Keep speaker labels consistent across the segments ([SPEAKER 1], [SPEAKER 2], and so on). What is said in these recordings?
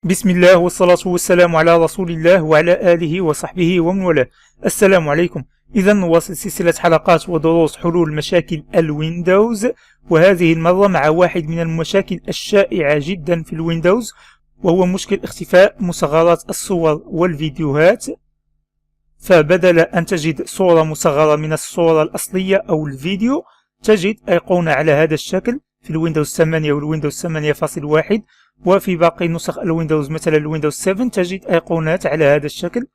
[SPEAKER 1] بسم الله والصلاة والسلام على رسول الله وعلى آله وصحبه ومن والاه. السلام عليكم. إذا نواصل سلسلة حلقات ودروس حلول مشاكل الويندوز، وهذه المرة مع واحد من المشاكل الشائعة جدا في الويندوز، وهو مشكل اختفاء مصغرات الصور والفيديوهات. فبدل أن تجد صورة مصغرة من الصورة الأصلية أو الفيديو، تجد أيقونة على هذا الشكل في الويندوز 8 والويندوز 8.1، وفي باقي نسخ الويندوز مثل الويندوز 7 تجد أيقونات على هذا الشكل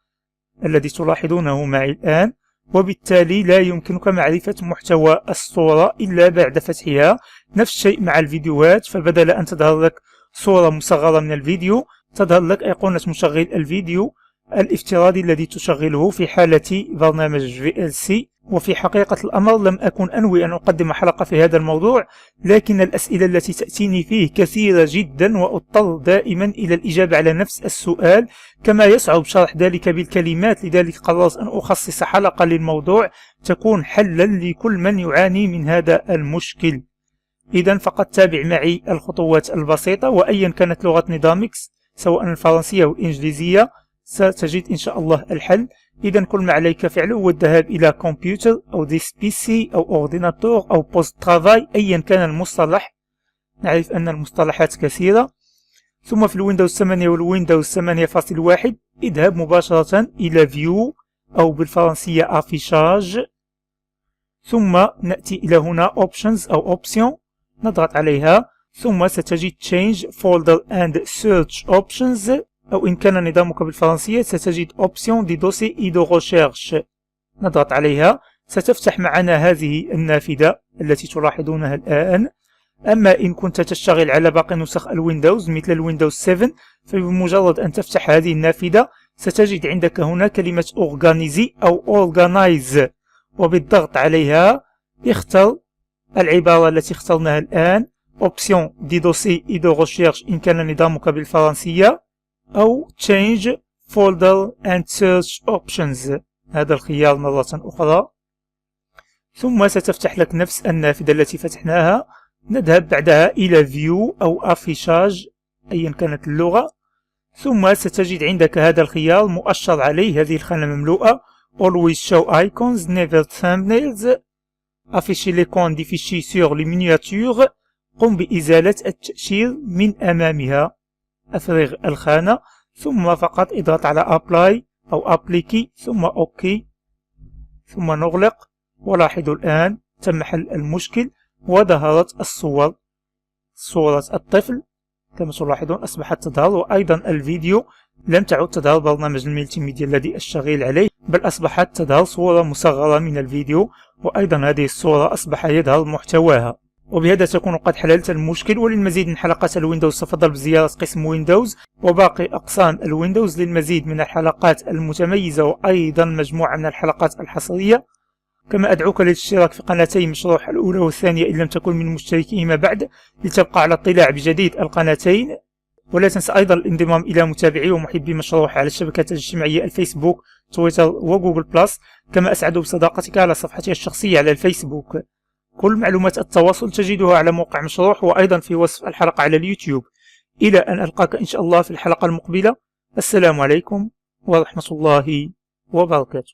[SPEAKER 1] الذي تلاحظونه معي الآن، وبالتالي لا يمكنك معرفة محتوى الصورة إلا بعد فتحها. نفس الشيء مع الفيديوهات، فبدل أن تظهر لك صورة مصغرة من الفيديو تظهر لك أيقونة مشغل الفيديو الافتراضي الذي تشغله في حالة برنامج VLC. وفي حقيقة الأمر لم أكن أنوي أن أقدم حلقة في هذا الموضوع، لكن الأسئلة التي تأتيني فيه كثيرة جدا، وأضطر دائما إلى الإجابة على نفس السؤال، كما يصعب شرح ذلك بالكلمات. لذلك قررت أن أخصص حلقة للموضوع تكون حلا لكل من يعاني من هذا المشكل. إذا فقط تابع معي الخطوات البسيطة، وأيا كانت لغة نظامك سواء الفرنسية أو الإنجليزية ستجد إن شاء الله الحل. إذا كل ما عليك فعله هو الذهاب إلى كمبيوتر أو ديسك بي سي أو أورديناتور أو بوست ترافاي، أيا كان المصطلح، نعرف أن المصطلحات كثيرة. ثم في الويندوز 8 والويندوز 8.1 اذهب مباشرة إلى فيو أو بالفرنسية افيشاج، ثم نأتي إلى هنا اوبشنز أو اوبسيون، نضغط عليها، ثم ستجد change folder and search options، أو إن كان نظامك بالفرنسية ستجد Option دي دوسي إي دو ريشيرش، نضغط عليها. ستفتح معنا هذه النافذة التي تلاحظونها الآن. أما إن كنت تشتغل على باقي نسخ الويندوز مثل الويندوز 7، فبمجرد أن تفتح هذه النافذة ستجد عندك هنا كلمة Organize أو Organize، وبالضغط عليها اختر العبارة التي اخترناها الآن، Option دي دوسي إي دو ريشيرش إن كان نظامك بالفرنسية، أو Change Folder and Search Options، هذا الخيار مرة أخرى. ثم ستفتح لك نفس النافذة التي فتحناها. نذهب بعدها إلى View أو أفيشاج أيا كانت اللغة، ثم ستجد عندك هذا الخيار مؤشر عليه، هذه الخانة مملوءة، Always Show Icons Never Thumbnails، Afficher l'icône des fichiers sur les miniatures، قم بإزالة التأشير من أمامها، أفرغ الخانة، ثم فقط اضغط على Apply أو Appliquer ثم OK، ثم نغلق. ولاحظوا الآن تم حل المشكل، وظهرت الصور، صورة الطفل كما تلاحظون أصبحت تظهر، وأيضا الفيديو لم تعد تظهر برنامج الملتي ميديا الذي أشتغل عليه، بل أصبحت تظهر صورة مصغرة من الفيديو، وأيضا هذه الصورة أصبح يظهر محتواها. وبهذا تكون قد حللت المشكل. وللمزيد من حلقات الويندوز تفضل بزيارة قسم ويندوز وباقي أقسام الويندوز للمزيد من الحلقات المتميزة، وأيضا مجموعة من الحلقات الحصرية. كما أدعوك للاشتراك في قناتي مشروح الأولى والثانية إن لم تكن من مشتركيهما بعد، لتبقى على اطلاع بجديد القناتين. ولا تنسى أيضا الانضمام إلى متابعي ومحبي مشروح على الشبكات الاجتماعية الفيسبوك، تويتر وجوجل بلس. كما أسعد بصداقتك على صفحتي الشخصية على الفيسبوك. كل معلومات التواصل تجدها على موقع مشروح، وأيضا في وصف الحلقة على اليوتيوب. إلى أن ألقاك إن شاء الله في الحلقة المقبلة. السلام عليكم ورحمة الله وبركاته.